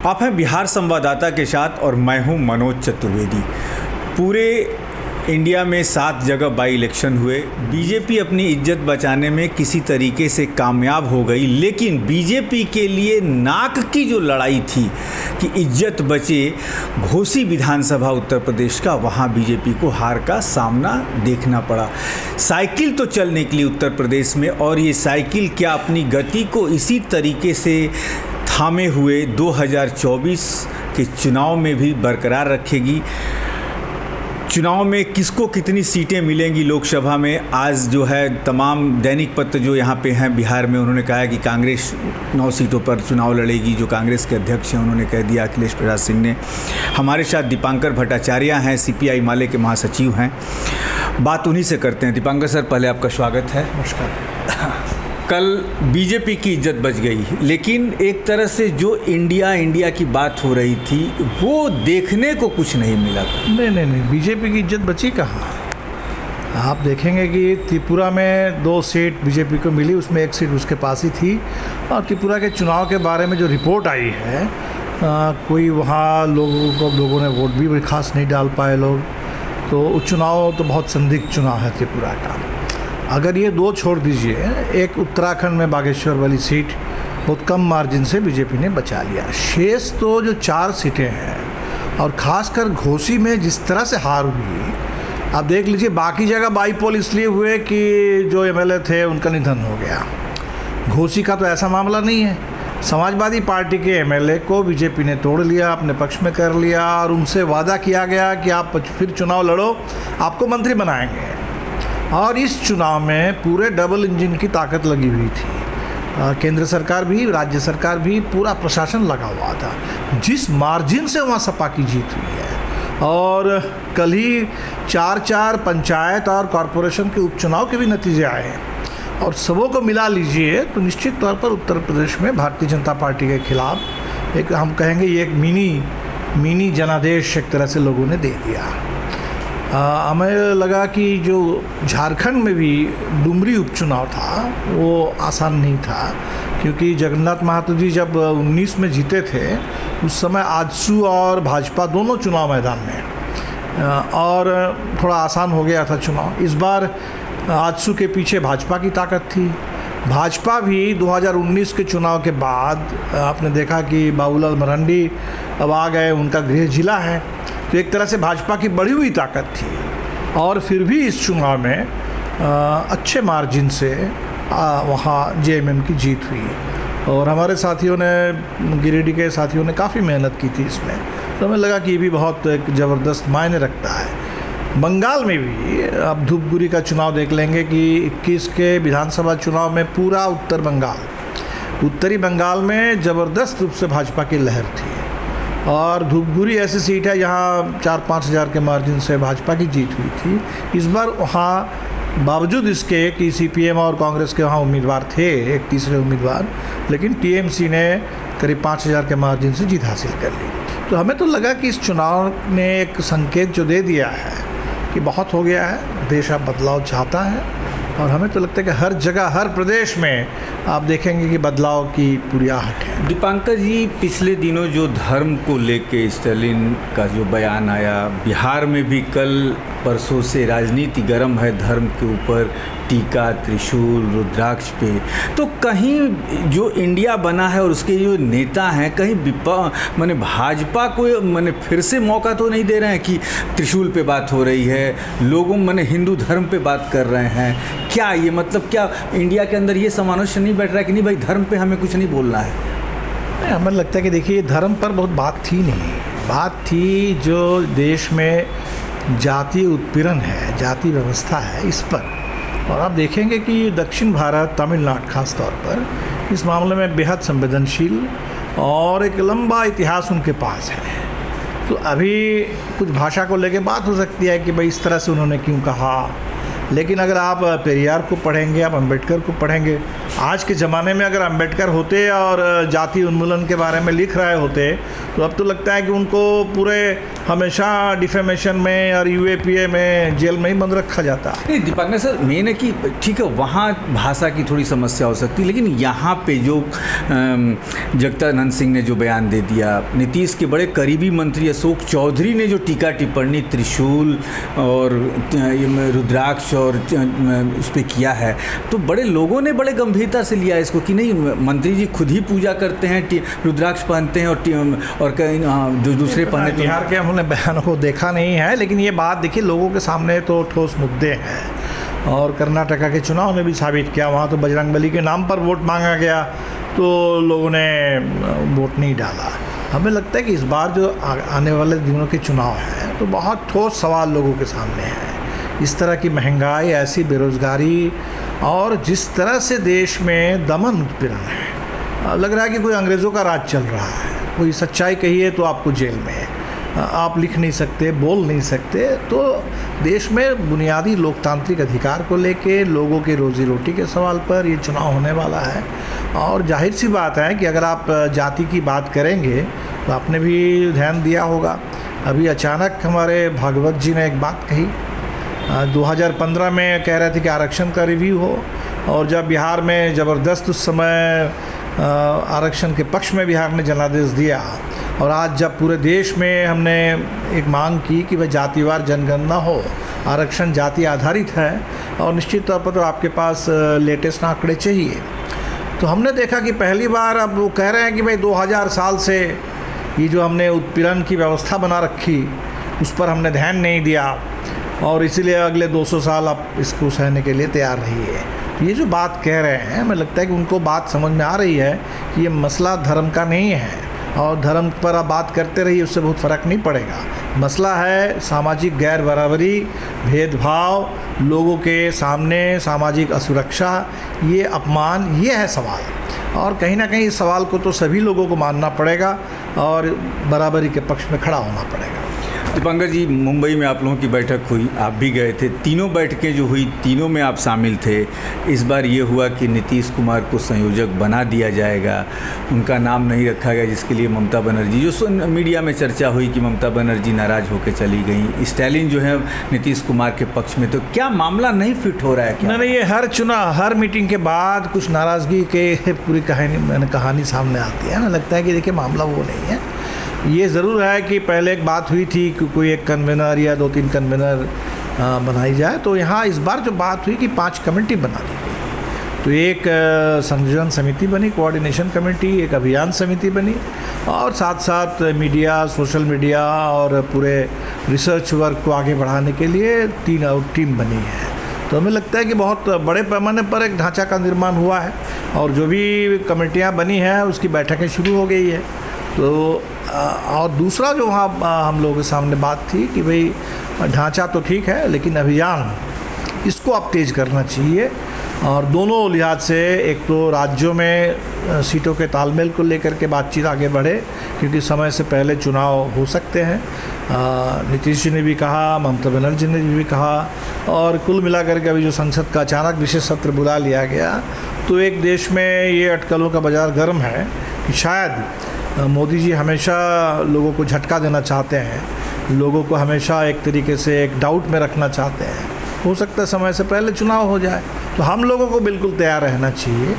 आप हैं बिहार संवाददाता के साथ और मैं हूं मनोज चतुर्वेदी। पूरे इंडिया में 7 जगह बाई इलेक्शन हुए। बीजेपी अपनी इज्जत बचाने में किसी तरीके से कामयाब हो गई, लेकिन बीजेपी के लिए नाक की जो लड़ाई थी कि इज्जत बचे, घोसी विधानसभा उत्तर प्रदेश का, वहाँ बीजेपी को हार का सामना देखना पड़ा। साइकिल तो चल निकली उत्तर प्रदेश में, और ये साइकिल क्या अपनी गति को इसी तरीके से थामे हुए 2024 के चुनाव में भी बरकरार रखेगी? चुनाव में किसको कितनी सीटें मिलेंगी लोकसभा में? आज जो है तमाम दैनिक पत्र जो यहाँ पे हैं बिहार में, उन्होंने कहा है कि कांग्रेस 9 सीटों पर चुनाव लड़ेगी। जो कांग्रेस के अध्यक्ष हैं उन्होंने कह दिया, अखिलेश प्रसाद सिंह ने। हमारे साथ दीपांकर भट्टाचार्य हैं, सीपीआई माले के महासचिव हैं। बात उन्हीं से करते हैं। दीपांकर सर, पहले आपका स्वागत है। नमस्कार। कल बीजेपी की इज्जत बच गई, लेकिन एक तरह से जो इंडिया की बात हो रही थी वो देखने को कुछ नहीं मिला। नहीं, बीजेपी की इज्जत बची कहाँ? आप देखेंगे कि त्रिपुरा में 2 सीट बीजेपी को मिली, उसमें 1 सीट उसके पास ही थी। और त्रिपुरा के चुनाव के बारे में जो रिपोर्ट आई है, कोई वहाँ लोगों ने वोट भी खास नहीं डाल पाए लोग। तो चुनाव तो बहुत संदिग्ध चुनाव है त्रिपुरा का। अगर ये 2 छोड़ दीजिए, एक उत्तराखंड में बागेश्वर वाली सीट बहुत कम मार्जिन से बीजेपी ने बचा लिया। शेष तो जो 4 सीटें हैं, और ख़ासकर घोसी में जिस तरह से हार हुई, आप देख लीजिए। बाकी जगह बाईपोल इसलिए हुए कि जो एमएलए थे उनका निधन हो गया। घोसी का तो ऐसा मामला नहीं है। समाजवादी पार्टी के एमएलए को बीजेपी ने तोड़ लिया, अपने पक्ष में कर लिया, और उनसे वादा किया गया कि आप फिर चुनाव लड़ो, आपको मंत्री बनाएंगे। और इस चुनाव में पूरे डबल इंजन की ताकत लगी हुई थी। केंद्र सरकार भी, राज्य सरकार भी, पूरा प्रशासन लगा हुआ था। जिस मार्जिन से वहाँ सपा की जीत हुई है, और कल ही 4 पंचायत और कॉरपोरेशन के उपचुनाव के भी नतीजे आए हैं, और सबों को मिला लीजिए तो निश्चित तौर पर उत्तर प्रदेश में भारतीय जनता पार्टी के खिलाफ एक, हम कहेंगे, ये एक मिनी जनादेश एक तरह से लोगों ने दे दिया। हमें लगा कि जो झारखंड में भी डुमरी उपचुनाव था वो आसान नहीं था, क्योंकि जगन्नाथ महतो जी जब 19 में जीते थे, उस समय आजसू और भाजपा दोनों चुनाव मैदान में, और थोड़ा आसान हो गया था चुनाव। इस बार आजसू के पीछे भाजपा की ताकत थी। भाजपा भी 2019 के चुनाव के बाद आपने देखा कि बाबूलाल मरांडी अब आ गए, उनका गृह जिला है, तो एक तरह से भाजपा की बढ़ी हुई ताकत थी। और फिर भी इस चुनाव में अच्छे मार्जिन से वहाँ जेएमएम की जीत हुई, और हमारे साथियों ने, गिरिडीह के साथियों ने काफ़ी मेहनत की थी इसमें। तो हमें लगा कि ये भी बहुत एक ज़बरदस्त मायने रखता है। बंगाल में भी अब धूपगुड़ी का चुनाव देख लेंगे कि 21 के विधानसभा चुनाव में पूरा उत्तरी बंगाल में ज़बरदस्त रूप से भाजपा की लहर थी। और धूपगुड़ी ऐसी सीट है जहाँ 4-5 हज़ार के मार्जिन से भाजपा की जीत हुई थी। इस बार वहाँ बावजूद इसके कि सीपीएम और कांग्रेस के वहाँ उम्मीदवार थे, एक तीसरे उम्मीदवार, लेकिन टीएमसी ने करीब 5,000 के मार्जिन से जीत हासिल कर ली। तो हमें तो लगा कि इस चुनाव ने एक संकेत जो दे दिया है कि बहुत हो गया है, देश अब बदलाव चाहता है। और हमें तो लगता है कि हर जगह, हर प्रदेश में आप देखेंगे कि बदलाव की पूरी आहट है। दीपांकर जी, पिछले दिनों जो धर्म को लेके स्टालिन का जो बयान आया, बिहार में भी कल परसों से राजनीति गर्म है धर्म के ऊपर, टीका, त्रिशूल, रुद्राक्ष पे। तो कहीं जो इंडिया बना है और उसके जो नेता हैं, कहीं माने भाजपा को माने फिर से मौका तो नहीं दे रहे हैं कि त्रिशूल पे बात हो रही है, लोगों माने हिंदू धर्म पे बात कर रहे हैं? क्या ये मतलब, क्या इंडिया के अंदर ये सामंजस्य नहीं बैठ रहा है कि नहीं भाई धर्म पे हमें कुछ नहीं बोलना है? हमें लगता है कि देखिए, धर्म पर बहुत बात थी नहीं। बात थी जो देश में जातीय उत्पीड़न है, जाति व्यवस्था है, इस पर। और आप देखेंगे कि दक्षिण भारत, तमिलनाडु खास तौर पर इस मामले में बेहद संवेदनशील, और एक लंबा इतिहास उनके पास है। तो अभी कुछ भाषा को लेके बात हो सकती है कि भाई इस तरह से उन्होंने क्यों कहा, लेकिन अगर आप पेरियार को पढ़ेंगे, आप अंबेडकर को पढ़ेंगे, आज के ज़माने में अगर अंबेडकर होते और जाति उन्मूलन के बारे में लिख रहे होते तो अब तो लगता है कि उनको पूरे हमेशा डिफेमेशन में और यूएपीए में जेल में ही बंद रखा जाता। नहीं दीपांकर सर, मेन है कि ठीक है वहाँ भाषा की थोड़ी समस्या हो सकती है, लेकिन यहाँ पे जो जगदानंद सिंह ने जो बयान दे दिया, नीतीश के बड़े करीबी मंत्री अशोक चौधरी ने जो टीका टिप्पणी त्रिशूल और रुद्राक्ष और उस पर किया है, तो बड़े लोगों ने बड़े गंभीरता से लिया इसको कि नहीं मंत्री जी खुद ही पूजा करते हैं, रुद्राक्ष पहनते हैं और कहीं जो दूसरे पहने। बिहार के हमने बयानों को देखा नहीं है, लेकिन ये बात देखिए लोगों के सामने तो ठोस मुद्दे हैं और कर्नाटका के चुनाव ने भी साबित किया। वहाँ तो बजरंगबली के नाम पर वोट मांगा गया तो लोगों ने वोट नहीं डाला। हमें लगता है कि इस बार जो आने वाले दिनों के चुनाव हैं तो बहुत ठोस सवाल लोगों के सामने है। इस तरह की महंगाई, ऐसी बेरोज़गारी और जिस तरह से देश में दमन उत्पीड़न है, लग रहा है कि कोई अंग्रेज़ों का राज चल रहा है। कोई सच्चाई कहिए तो आपको जेल में, आप लिख नहीं सकते, बोल नहीं सकते। तो देश में बुनियादी लोकतांत्रिक अधिकार को लेके, लोगों के रोज़ी रोटी के सवाल पर ये चुनाव होने वाला है। और जाहिर सी बात है कि अगर आप जाति की बात करेंगे तो आपने भी ध्यान दिया होगा, अभी अचानक हमारे भागवत जी ने एक बात कही, 2015 में कह रहे थे कि आरक्षण का रिव्यू हो, और जब बिहार में ज़बरदस्त उस समय आरक्षण के पक्ष में बिहार ने जनादेश दिया, और आज जब पूरे देश में हमने एक मांग की कि वह जातिवार जनगणना हो, आरक्षण जाति आधारित है और निश्चित तौर पर तो आपके पास लेटेस्ट आंकड़े चाहिए, तो हमने देखा कि पहली बार अब वो कह रहे हैं कि भाई 2000 साल से ये जो हमने उत्पीड़न की व्यवस्था बना रखी उस पर हमने ध्यान नहीं दिया और इसीलिए अगले 200 साल आप इसको सहने के लिए तैयार रहिए। ये जो बात कह रहे हैं, हमें लगता है कि उनको बात समझ में आ रही है कि ये मसला धर्म का नहीं है और धर्म पर आप बात करते रहिए, उससे बहुत फ़र्क नहीं पड़ेगा। मसला है सामाजिक गैर बराबरी, भेदभाव, लोगों के सामने सामाजिक असुरक्षा, ये अपमान, ये है सवाल। और कहीं ना कहीं इस सवाल को तो सभी लोगों को मानना पड़ेगा और बराबरी के पक्ष में खड़ा होना पड़ेगा। दीपांकर जी, मुंबई में आप लोगों की बैठक हुई, आप भी गए थे, तीनों बैठकें जो हुई तीनों में आप शामिल थे। इस बार ये हुआ कि नीतीश कुमार को संयोजक बना दिया जाएगा, उनका नाम नहीं रखा गया, जिसके लिए ममता बनर्जी, जो मीडिया में चर्चा हुई कि ममता बनर्जी नाराज़ होकर चली गई, स्टालिन जो है नीतीश कुमार के पक्ष में, तो क्या मामला नहीं फिट हो रहा है क्या? नहीं, ये हर मीटिंग के बाद कुछ नाराज़गी के पूरी कहानी सामने आती है। हमें लगता है कि देखिए मामला वो नहीं है। ये ज़रूर है कि पहले एक बात हुई थी कि कोई एक कन्वेनर या 2-3 कन्वेनर बनाई जाए, तो यहाँ इस बार जो बात हुई कि 5 कमेटी बना दी गई। तो एक संयोजन समिति बनी, कोऑर्डिनेशन कमेटी, एक अभियान समिति बनी और साथ साथ मीडिया, सोशल मीडिया और पूरे रिसर्च वर्क को आगे बढ़ाने के लिए 3 और टीम बनी है। तो हमें लगता है कि बहुत बड़े पैमाने पर एक ढांचा का निर्माण हुआ है और जो भी कमेटियाँ बनी हैं उसकी बैठकें शुरू हो गई है। तो और दूसरा जो वहाँ हम लोगों के सामने बात थी कि भाई ढांचा तो ठीक है लेकिन अभियान इसको अब तेज़ करना चाहिए और दोनों लिहाज से, एक तो राज्यों में सीटों के तालमेल को लेकर के बातचीत आगे बढ़े क्योंकि समय से पहले चुनाव हो सकते हैं। नीतीश जी ने भी कहा, ममता बनर्जी ने भी कहा और कुल मिलाकर के अभी जो संसद का अचानक विशेष सत्र बुला लिया गया तो एक देश में ये अटकलों का बाज़ार गर्म है कि शायद मोदी जी हमेशा लोगों को झटका देना चाहते हैं, लोगों को हमेशा एक तरीके से एक डाउट में रखना चाहते हैं। हो सकता है समय से पहले चुनाव हो जाए, तो हम लोगों को बिल्कुल तैयार रहना चाहिए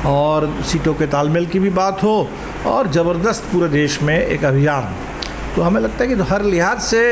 और सीटों के तालमेल की भी बात हो और ज़बरदस्त पूरे देश में एक अभियान। तो हमें लगता है कि हर लिहाज से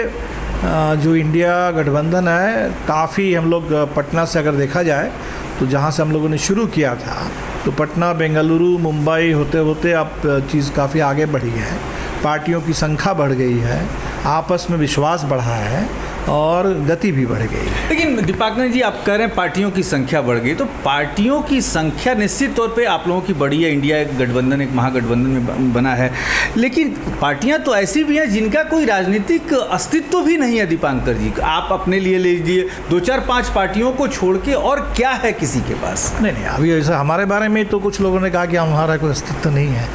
जो इंडिया गठबंधन है, काफ़ी हम लोग पटना से अगर देखा जाए तो जहाँ से हम लोगों ने शुरू किया था तो पटना, बेंगलुरु, मुंबई होते होते अब चीज़ काफ़ी आगे बढ़ी है, पार्टियों की संख्या बढ़ गई है, आपस में विश्वास बढ़ा है और गति भी बढ़ गई है। लेकिन दीपांकर जी, आप कह रहे हैं पार्टियों की संख्या बढ़ गई, तो पार्टियों की संख्या निश्चित तौर पे आप लोगों की बढ़ी है, इंडिया एक गठबंधन, एक महागठबंधन में बना है, लेकिन पार्टियां तो ऐसी भी हैं जिनका कोई राजनीतिक अस्तित्व भी नहीं है। दीपांकर जी, आप अपने लिए लीजिए 2-4-5 पार्टियों को छोड़ के और क्या है किसी के पास? नहीं, अभी ऐसा हमारे बारे में तो कुछ लोगों ने कहा कि हमारा कोई अस्तित्व नहीं है,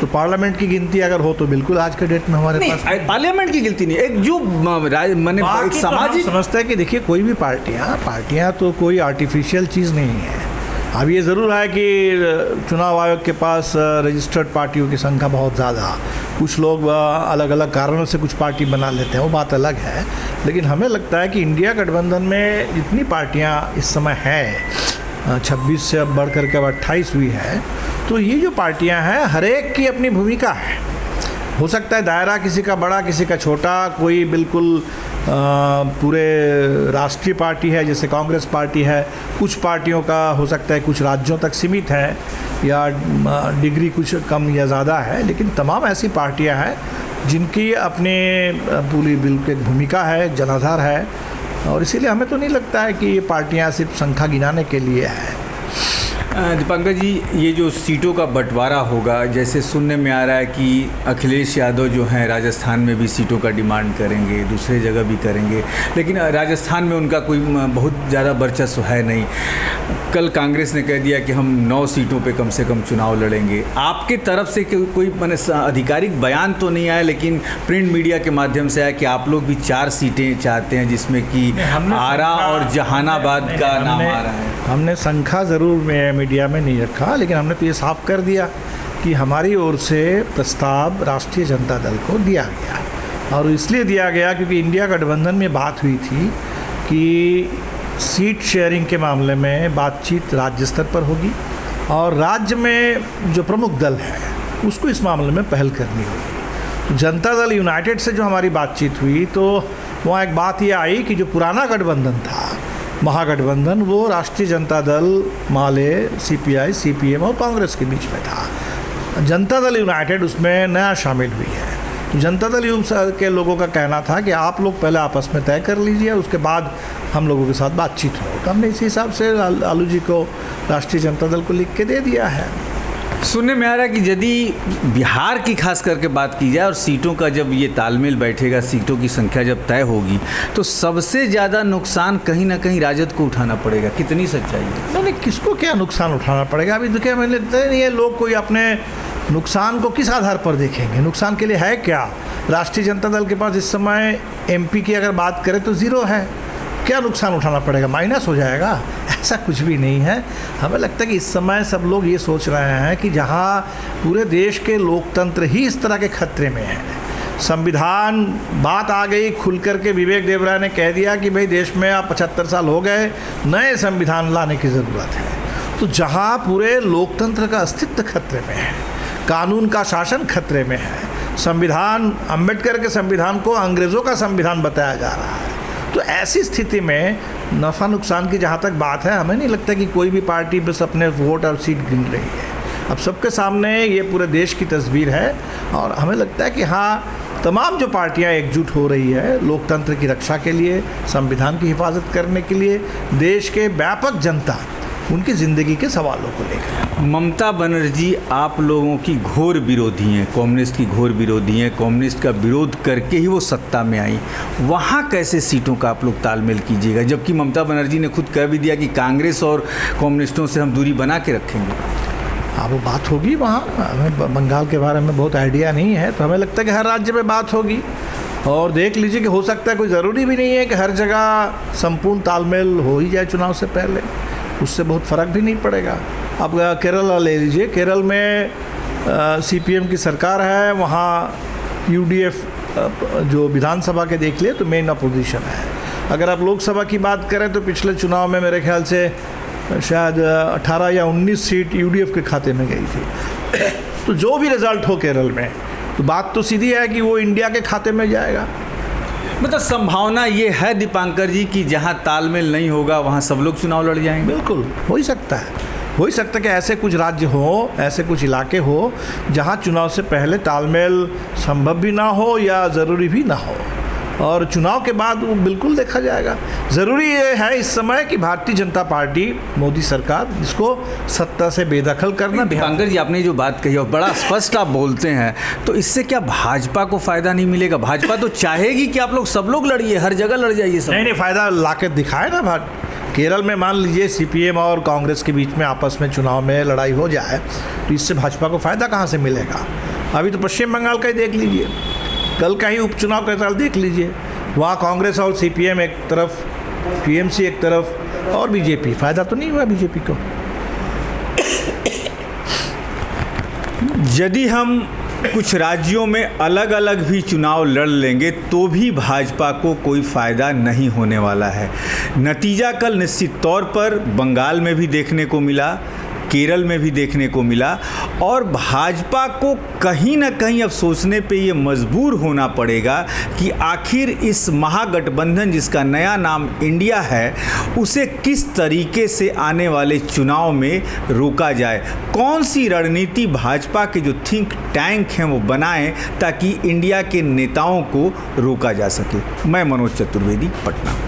तो पार्लियामेंट की गिनती अगर हो तो बिल्कुल आज के डेट में हमारे पास नहीं, पार्लियामेंट की गिनती नहीं, एक जो मैंने एक सामाजिक समझता है कि देखिए कोई भी पार्टियां तो कोई आर्टिफिशियल चीज़ नहीं है। अब ये ज़रूर है कि चुनाव आयोग के पास रजिस्टर्ड पार्टियों की संख्या बहुत ज़्यादा, कुछ लोग अलग अलग कारणों से कुछ पार्टी बना लेते हैं, वो बात अलग है। लेकिन हमें लगता है कि इंडिया गठबंधन में जितनी पार्टियां इस समय हैं, 26 से अब बढ़ करके अब 28 हुई है, तो ये जो पार्टियां हैं हर एक की अपनी भूमिका है। हो सकता है दायरा किसी का बड़ा किसी का छोटा, कोई बिल्कुल पूरे राष्ट्रीय पार्टी है जैसे कांग्रेस पार्टी है, कुछ पार्टियों का हो सकता है कुछ राज्यों तक सीमित है या डिग्री कुछ कम या ज़्यादा है, लेकिन तमाम ऐसी पार्टियां हैं जिनकी अपने पूरी बिल्कुल एक भूमिका है, एक जनाधार है, और इसीलिए हमें तो नहीं लगता है कि ये पार्टियां सिर्फ संख्या गिनाने के लिए है। दीपांकर जी, ये जो सीटों का बंटवारा होगा, जैसे सुनने में आ रहा है कि अखिलेश यादव जो हैं राजस्थान में भी सीटों का डिमांड करेंगे, दूसरे जगह भी करेंगे, लेकिन राजस्थान में उनका कोई बहुत ज़्यादा वर्चस्व है नहीं। कल कांग्रेस ने कह दिया कि हम 9 सीटों पे कम से कम चुनाव लड़ेंगे। आपके तरफ से कोई मैंने आधिकारिक बयान तो नहीं आया, लेकिन प्रिंट मीडिया के माध्यम से आया कि आप लोग भी 4 सीटें चाहते हैं, जिसमें कि आरा और जहानाबाद का नाम आ रहा है। हमने संख्या ज़रूर मीडिया में नहीं रखा, लेकिन हमने तो ये साफ कर दिया कि हमारी ओर से प्रस्ताव राष्ट्रीय जनता दल को दिया गया, और इसलिए दिया गया क्योंकि इंडिया गठबंधन में बात हुई थी कि सीट शेयरिंग के मामले में बातचीत राज्य स्तर पर होगी, और राज्य में जो प्रमुख दल है उसको इस मामले में पहल करनी होगी। जनता दल यूनाइटेड से जो हमारी बातचीत हुई तो वहाँ एक बात ये आई कि जो पुराना गठबंधन था, महागठबंधन, वो राष्ट्रीय जनता दल, माले, CPI, CPM और कांग्रेस के बीच में था। जनता दल यूनाइटेड उसमें नया शामिल हुई है। तो जनता दल के लोगों का कहना था कि आप लोग पहले आपस में तय कर लीजिए, उसके बाद हम लोगों के साथ बातचीत हो। तो हमने इसी हिसाब से लालू जी को राष्ट्रीय जनता दल को लिख के दे दिया है। सुनने में आ रहा है कि यदि बिहार की खास करके बात की जाए और सीटों का जब ये तालमेल बैठेगा, सीटों की संख्या जब तय होगी, तो सबसे ज़्यादा नुकसान कहीं ना कहीं राजद को उठाना पड़ेगा। कितनी सच्चाई है? नहीं, किसको क्या नुकसान उठाना पड़ेगा? अभी देखिए, हमें लगता नहीं है लोग कोई अपने नुकसान को किस आधार पर देखेंगे। नुकसान के लिए है क्या? राष्ट्रीय जनता दल के पास इस समय MP की अगर बात करें तो 0 है। क्या नुकसान उठाना पड़ेगा? माइनस हो जाएगा? ऐसा कुछ भी नहीं है। हमें लगता है कि इस समय सब लोग ये सोच रहे हैं कि जहाँ पूरे देश के लोकतंत्र ही इस तरह के खतरे में है, संविधान बात आ गई खुल करके, विवेक देवराय ने कह दिया कि भाई देश में अब 75 साल हो गए, नए संविधान लाने की ज़रूरत है। तो जहाँ पूरे लोकतंत्र का अस्तित्व खतरे में है, कानून का शासन खतरे में है, संविधान, अम्बेडकर के संविधान को अंग्रेज़ों का संविधान बताया जा रहा है, तो ऐसी स्थिति में नफ़ा नुकसान की जहाँ तक बात है, हमें नहीं लगता कि कोई भी पार्टी बस अपने वोट और सीट गिन रही है। अब सबके सामने ये पूरे देश की तस्वीर है, और हमें लगता है कि हाँ, तमाम जो पार्टियां एकजुट हो रही है लोकतंत्र की रक्षा के लिए, संविधान की हिफाजत करने के लिए, देश के व्यापक जनता उनकी ज़िंदगी के सवालों को लेकर। ममता बनर्जी आप लोगों की घोर विरोधी हैं, कम्युनिस्ट की घोर विरोधी हैं, कम्युनिस्ट का विरोध करके ही वो सत्ता में आई। वहाँ कैसे सीटों का आप लोग तालमेल कीजिएगा, जबकि ममता बनर्जी ने खुद कह भी दिया कि कांग्रेस और कम्युनिस्टों से हम दूरी बना के रखेंगे। हाँ, वो बात होगी वहाँ। हमें बंगाल के बारे में बहुत आइडिया नहीं है, तो हमें लगता है कि हर राज्य में बात होगी, और देख लीजिए कि हो सकता है, कोई ज़रूरी भी नहीं है कि हर जगह संपूर्ण तालमेल हो ही जाए चुनाव से पहले, उससे बहुत फ़र्क भी नहीं पड़ेगा। अब केरल ले लीजिए, केरल में CPM की सरकार है, वहाँ UDF जो विधानसभा के देख लिए तो मेन अपोजिशन है। अगर आप लोकसभा की बात करें तो पिछले चुनाव में मेरे ख्याल से शायद 18 या 19 सीट UDF के खाते में गई थी। तो जो भी रिज़ल्ट हो केरल में, तो बात तो सीधी है कि वो इंडिया के खाते में जाएगा। मतलब संभावना ये है दीपांकर जी कि जहाँ तालमेल नहीं होगा वहाँ सब लोग चुनाव लड़ जाएंगे। बिल्कुल हो ही सकता है, हो ही सकता है कि ऐसे कुछ राज्य हो, ऐसे कुछ इलाके हो जहाँ चुनाव से पहले तालमेल संभव भी ना हो या ज़रूरी भी ना हो, और चुनाव के बाद वो बिल्कुल देखा जाएगा। ज़रूरी ये है इस समय कि भारतीय जनता पार्टी, मोदी सरकार, इसको सत्ता से बेदखल करना। दीपांकर जी, आपने जो बात कही और बड़ा स्पष्ट आप बोलते हैं, तो इससे क्या भाजपा को फ़ायदा नहीं मिलेगा? भाजपा तो चाहेगी कि आप लोग सब लोग लड़िए, हर जगह लड़ जाइए सब। नहीं, फ़ायदा ला के दिखाए ना। केरल में मान लीजिए CPM और कांग्रेस के बीच में आपस में चुनाव में लड़ाई हो जाए, तो इससे भाजपा को फ़ायदा कहाँ से मिलेगा? अभी तो पश्चिम बंगाल का ही देख लीजिए, कल का ही उपचुनाव का रिजल्ट देख लीजिए। वहाँ कांग्रेस और सीपीएम एक तरफ, टीएमसी एक तरफ और बीजेपी। फ़ायदा तो नहीं हुआ बीजेपी को। यदि हम कुछ राज्यों में अलग अलग भी चुनाव लड़ लेंगे तो भी भाजपा को कोई फ़ायदा नहीं होने वाला है। नतीजा कल निश्चित तौर पर बंगाल में भी देखने को मिला, केरल में भी देखने को मिला, और भाजपा को कहीं ना कहीं अब सोचने पे ये मजबूर होना पड़ेगा कि आखिर इस महागठबंधन जिसका नया नाम इंडिया है उसे किस तरीके से आने वाले चुनाव में रोका जाए। कौन सी रणनीति भाजपा के जो थिंक टैंक हैं वो बनाएं ताकि इंडिया के नेताओं को रोका जा सके। मैं मनोज चतुर्वेदी, पटना।